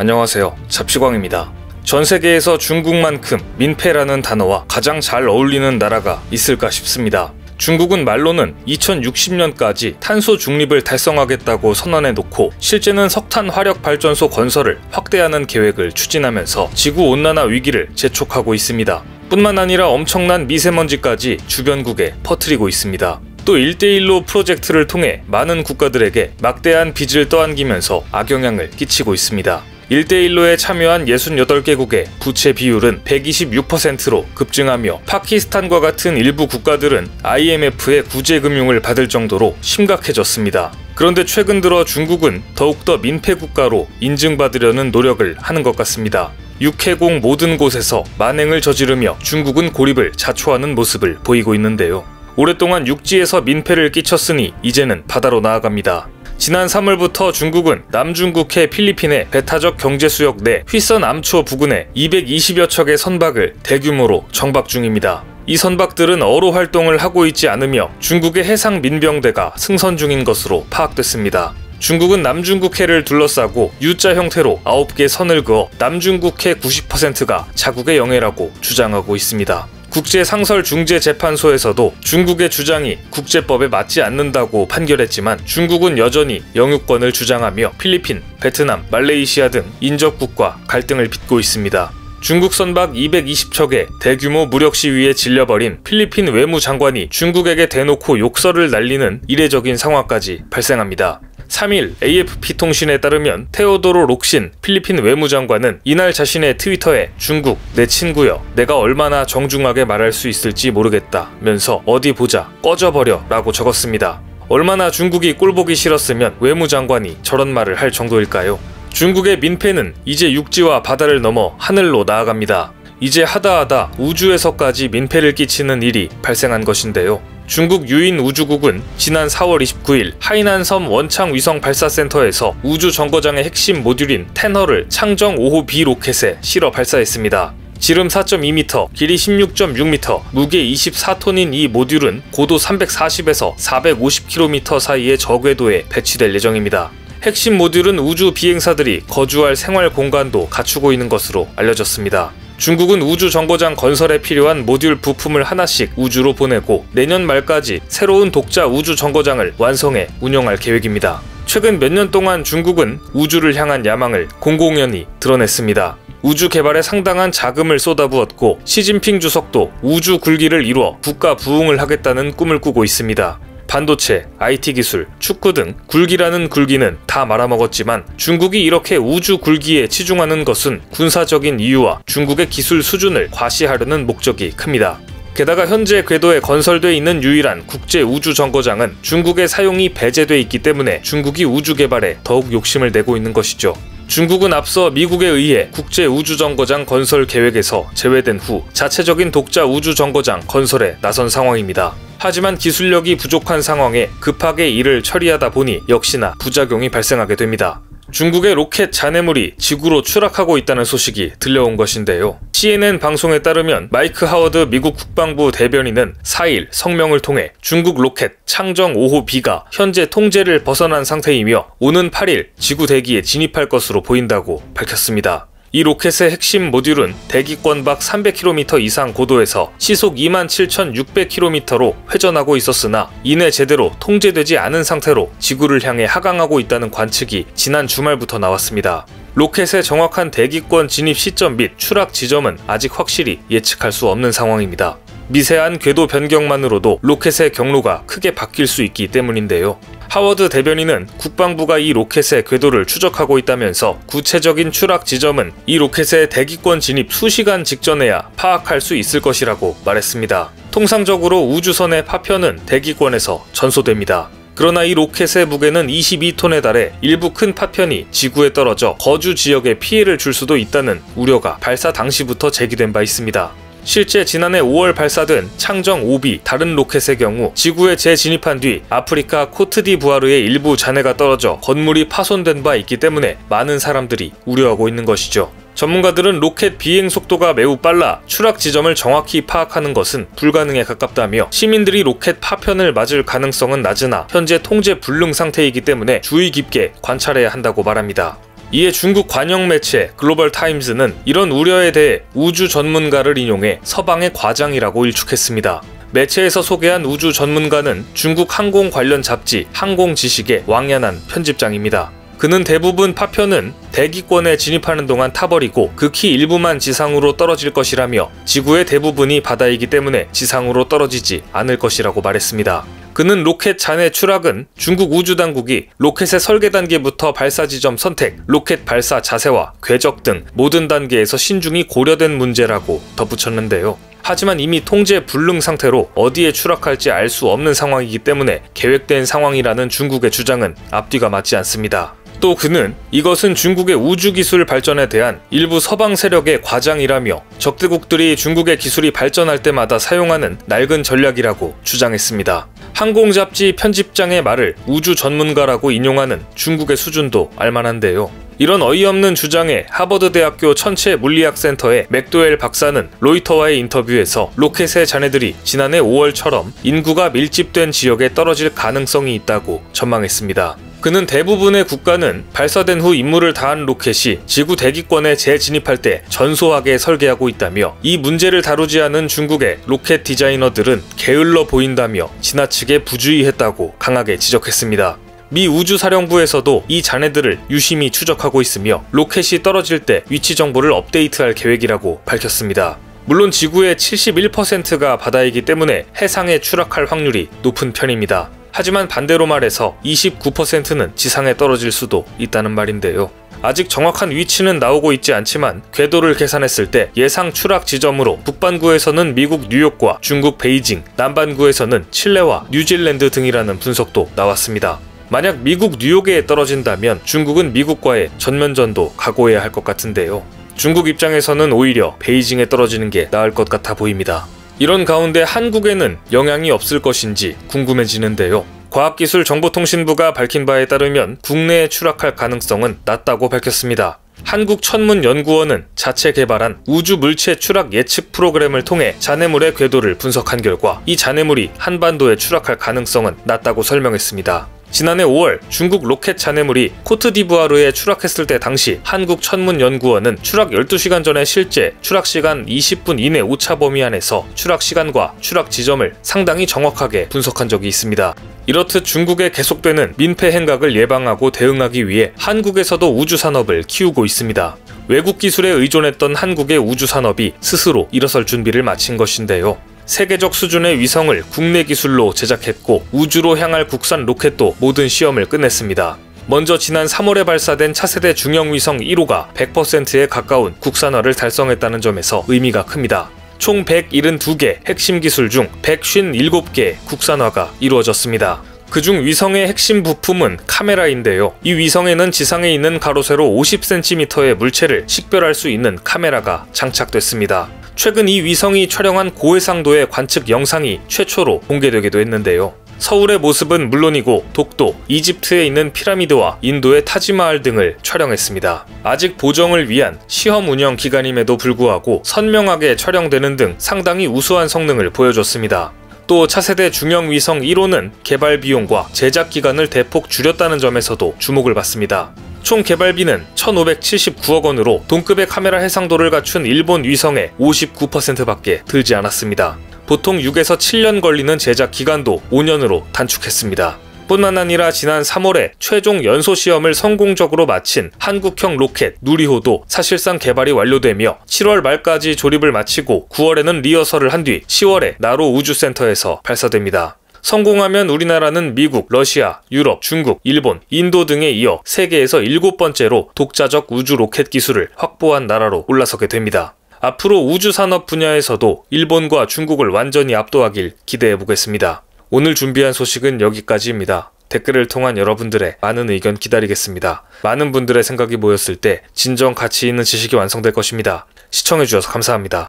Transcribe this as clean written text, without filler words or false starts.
안녕하세요. 잡시광입니다. 전 세계에서 중국만큼 민폐라는 단어와 가장 잘 어울리는 나라가 있을까 싶습니다. 중국은 말로는 2060년까지 탄소 중립을 달성하겠다고 선언해 놓고 실제는 석탄 화력 발전소 건설을 확대하는 계획을 추진하면서 지구온난화 위기를 재촉하고 있습니다. 뿐만 아니라 엄청난 미세먼지까지 주변국에 퍼뜨리고 있습니다. 또 1대1로 프로젝트를 통해 많은 국가들에게 막대한 빚을 떠안기면서 악영향을 끼치고 있습니다. 1대1로에 참여한 68개국의 부채 비율은 126%로 급증하며 파키스탄과 같은 일부 국가들은 IMF의 구제금융을 받을 정도로 심각해졌습니다. 그런데 최근 들어 중국은 더욱더 민폐국가로 인증받으려는 노력을 하는 것 같습니다. 육해공 모든 곳에서 만행을 저지르며 중국은 고립을 자초하는 모습을 보이고 있는데요. 오랫동안 육지에서 민폐를 끼쳤으니 이제는 바다로 나아갑니다. 지난 3월부터 중국은 남중국해 필리핀의 배타적 경제수역 내 휘선 암초 부근에 220여 척의 선박을 대규모로 정박 중입니다. 이 선박들은 어로 활동을 하고 있지 않으며 중국의 해상 민병대가 승선 중인 것으로 파악됐습니다. 중국은 남중국해를 둘러싸고 U자 형태로 9개 선을 그어 남중국해 90%가 자국의 영해라고 주장하고 있습니다. 국제상설중재재판소에서도 중국의 주장이 국제법에 맞지 않는다고 판결했지만 중국은 여전히 영유권을 주장하며 필리핀, 베트남, 말레이시아 등 인접국과 갈등을 빚고 있습니다. 중국 선박 220척의 대규모 무력 시위에 질려버린 필리핀 외무장관이 중국에게 대놓고 욕설을 날리는 이례적인 상황까지 발생합니다. 3일 AFP 통신에 따르면 테오도로 록신 필리핀 외무장관은 이날 자신의 트위터에 중국 내 친구여 내가 얼마나 정중하게 말할 수 있을지 모르겠다 면서 어디 보자 꺼져버려 라고 적었습니다. 얼마나 중국이 꼴보기 싫었으면 외무장관이 저런 말을 할 정도일까요? 중국의 민폐는 이제 육지와 바다를 넘어 하늘로 나아갑니다. 이제 하다하다 우주에서까지 민폐를 끼치는 일이 발생한 것인데요. 중국 유인 우주국은 지난 4월 29일 하이난섬 원창 위성 발사센터에서 우주 정거장의 핵심 모듈인 텐허를 창정 5호 B 로켓에 실어 발사했습니다. 지름 4.2m, 길이 16.6m, 무게 24톤인 이 모듈은 고도 340에서 450km 사이의 저궤도에 배치될 예정입니다. 핵심 모듈은 우주 비행사들이 거주할 생활 공간도 갖추고 있는 것으로 알려졌습니다. 중국은 우주 정거장 건설에 필요한 모듈 부품을 하나씩 우주로 보내고 내년 말까지 새로운 독자 우주 정거장을 완성해 운영할 계획입니다. 최근 몇 년 동안 중국은 우주를 향한 야망을 공공연히 드러냈습니다. 우주 개발에 상당한 자금을 쏟아부었고 시진핑 주석도 우주 굴기를 이루어 국가 부흥을 하겠다는 꿈을 꾸고 있습니다. 반도체, IT 기술, 축구 등 굴기라는 굴기는 다 말아먹었지만 중국이 이렇게 우주 굴기에 치중하는 것은 군사적인 이유와 중국의 기술 수준을 과시하려는 목적이 큽니다. 게다가 현재 궤도에 건설돼 있는 유일한 국제 우주 정거장은 중국의 사용이 배제돼 있기 때문에 중국이 우주 개발에 더욱 욕심을 내고 있는 것이죠. 중국은 앞서 미국에 의해 국제 우주 정거장 건설 계획에서 제외된 후 자체적인 독자 우주 정거장 건설에 나선 상황입니다. 하지만 기술력이 부족한 상황에 급하게 이를 처리하다 보니 역시나 부작용이 발생하게 됩니다. 중국의 로켓 잔해물이 지구로 추락하고 있다는 소식이 들려온 것인데요. CNN 방송에 따르면 마이크 하워드 미국 국방부 대변인은 4일 성명을 통해 중국 로켓 창정 5호 B가 현재 통제를 벗어난 상태이며 오는 8일 지구 대기에 진입할 것으로 보인다고 밝혔습니다. 이 로켓의 핵심 모듈은 대기권 밖 300km 이상 고도에서 시속 27,600km로 회전하고 있었으나 이내 제대로 통제되지 않은 상태로 지구를 향해 하강하고 있다는 관측이 지난 주말부터 나왔습니다. 로켓의 정확한 대기권 진입 시점 및 추락 지점은 아직 확실히 예측할 수 없는 상황입니다. 미세한 궤도 변경만으로도 로켓의 경로가 크게 바뀔 수 있기 때문인데요. 하워드 대변인은 국방부가 이 로켓의 궤도를 추적하고 있다면서 구체적인 추락 지점은 이 로켓의 대기권 진입 수시간 직전에야 파악할 수 있을 것이라고 말했습니다. 통상적으로 우주선의 파편은 대기권에서 전소됩니다. 그러나 이 로켓의 무게는 22톤에 달해 일부 큰 파편이 지구에 떨어져 거주 지역에 피해를 줄 수도 있다는 우려가 발사 당시부터 제기된 바 있습니다. 실제 지난해 5월 발사된 창정 5B 다른 로켓의 경우 지구에 재진입한 뒤 아프리카 코트디부아르의 일부 잔해가 떨어져 건물이 파손된 바 있기 때문에 많은 사람들이 우려하고 있는 것이죠. 전문가들은 로켓 비행 속도가 매우 빨라 추락 지점을 정확히 파악하는 것은 불가능에 가깝다며 시민들이 로켓 파편을 맞을 가능성은 낮으나 현재 통제 불능 상태이기 때문에 주의 깊게 관찰해야 한다고 말합니다. 이에 중국 관영 매체 글로벌 타임즈는 이런 우려에 대해 우주 전문가를 인용해 서방의 과장이라고 일축했습니다. 매체에서 소개한 우주 전문가는 중국 항공 관련 잡지 항공지식의 왕야난 편집장입니다. 그는 대부분 파편은 대기권에 진입하는 동안 타버리고 극히 일부만 지상으로 떨어질 것이라며 지구의 대부분이 바다이기 때문에 지상으로 떨어지지 않을 것이라고 말했습니다. 그는 로켓 잔해 추락은 중국 우주당국이 로켓의 설계 단계부터 발사 지점 선택, 로켓 발사 자세와 궤적 등 모든 단계에서 신중히 고려된 문제라고 덧붙였는데요. 하지만 이미 통제 불능 상태로 어디에 추락할지 알 수 없는 상황이기 때문에 계획된 상황이라는 중국의 주장은 앞뒤가 맞지 않습니다. 또 그는 이것은 중국의 우주기술 발전에 대한 일부 서방 세력의 과장이라며 적대국들이 중국의 기술이 발전할 때마다 사용하는 낡은 전략이라고 주장했습니다. 항공잡지 편집장의 말을 우주 전문가라고 인용하는 중국의 수준도 알만한데요. 이런 어이없는 주장에 하버드대학교 천체물리학센터의 맥도웰 박사는 로이터와의 인터뷰에서 로켓의 잔해들이 지난해 5월처럼 인구가 밀집된 지역에 떨어질 가능성이 있다고 전망했습니다. 그는 대부분의 국가는 발사된 후 임무를 다한 로켓이 지구 대기권에 재진입할 때 전소하게 설계하고 있다며 이 문제를 다루지 않은 중국의 로켓 디자이너들은 게을러 보인다며 지나치게 부주의했다고 강하게 지적했습니다. 미 우주사령부에서도 이 잔해들을 유심히 추적하고 있으며 로켓이 떨어질 때 위치 정보를 업데이트할 계획이라고 밝혔습니다. 물론 지구의 71%가 바다이기 때문에 해상에 추락할 확률이 높은 편입니다. 하지만 반대로 말해서 29%는 지상에 떨어질 수도 있다는 말인데요. 아직 정확한 위치는 나오고 있지 않지만 궤도를 계산했을 때 예상 추락 지점으로 북반구에서는 미국 뉴욕과 중국 베이징, 남반구에서는 칠레와 뉴질랜드 등이라는 분석도 나왔습니다. 만약 미국 뉴욕에 떨어진다면 중국은 미국과의 전면전도 각오해야 할 것 같은데요. 중국 입장에서는 오히려 베이징에 떨어지는 게 나을 것 같아 보입니다. 이런 가운데 한국에는 영향이 없을 것인지 궁금해지는데요. 과학기술정보통신부가 밝힌 바에 따르면 국내에 추락할 가능성은 낮다고 밝혔습니다. 한국천문연구원은 자체 개발한 우주 물체 추락 예측 프로그램을 통해 잔해물의 궤도를 분석한 결과 이 잔해물이 한반도에 추락할 가능성은 낮다고 설명했습니다. 지난해 5월 중국 로켓 잔해물이 코트디부아르에 추락했을 때 당시 한국천문연구원은 추락 12시간 전에 실제 추락시간 20분 이내 오차 범위 안에서 추락시간과 추락 지점을 상당히 정확하게 분석한 적이 있습니다. 이렇듯 중국의 계속되는 민폐 행각을 예방하고 대응하기 위해 한국에서도 우주산업을 키우고 있습니다. 외국 기술에 의존했던 한국의 우주산업이 스스로 일어설 준비를 마친 것인데요. 세계적 수준의 위성을 국내 기술로 제작했고 우주로 향할 국산 로켓도 모든 시험을 끝냈습니다. 먼저 지난 3월에 발사된 차세대 중형위성 1호가 100%에 가까운 국산화를 달성했다는 점에서 의미가 큽니다. 총 172개 핵심 기술 중 157개 국산화가 이루어졌습니다. 그중 위성의 핵심 부품은 카메라인데요. 이 위성에는 지상에 있는 가로 세로 50cm의 물체를 식별할 수 있는 카메라가 장착됐습니다. 최근 이 위성이 촬영한 고해상도의 관측 영상이 최초로 공개되기도 했는데요. 서울의 모습은 물론이고 독도, 이집트에 있는 피라미드와 인도의 타지마할 등을 촬영했습니다. 아직 보정을 위한 시험 운영 기간임에도 불구하고 선명하게 촬영되는 등 상당히 우수한 성능을 보여줬습니다. 또 차세대 중형 위성 1호는 개발 비용과 제작 기간을 대폭 줄였다는 점에서도 주목을 받습니다. 총 개발비는 1,579억 원으로 동급의 카메라 해상도를 갖춘 일본 위성의 59%밖에 들지 않았습니다. 보통 6에서 7년 걸리는 제작 기간도 5년으로 단축했습니다. 뿐만 아니라 지난 3월에 최종 연소 시험을 성공적으로 마친 한국형 로켓 누리호도 사실상 개발이 완료되며 7월 말까지 조립을 마치고 9월에는 리허설을 한 뒤 10월에 나로 우주센터에서 발사됩니다. 성공하면 우리나라는 미국, 러시아, 유럽, 중국, 일본, 인도 등에 이어 세계에서 7번째로 독자적 우주 로켓 기술을 확보한 나라로 올라서게 됩니다. 앞으로 우주 산업 분야에서도 일본과 중국을 완전히 압도하길 기대해보겠습니다. 오늘 준비한 소식은 여기까지입니다. 댓글을 통한 여러분들의 많은 의견 기다리겠습니다. 많은 분들의 생각이 모였을 때 진정 가치 있는 지식이 완성될 것입니다. 시청해주셔서 감사합니다.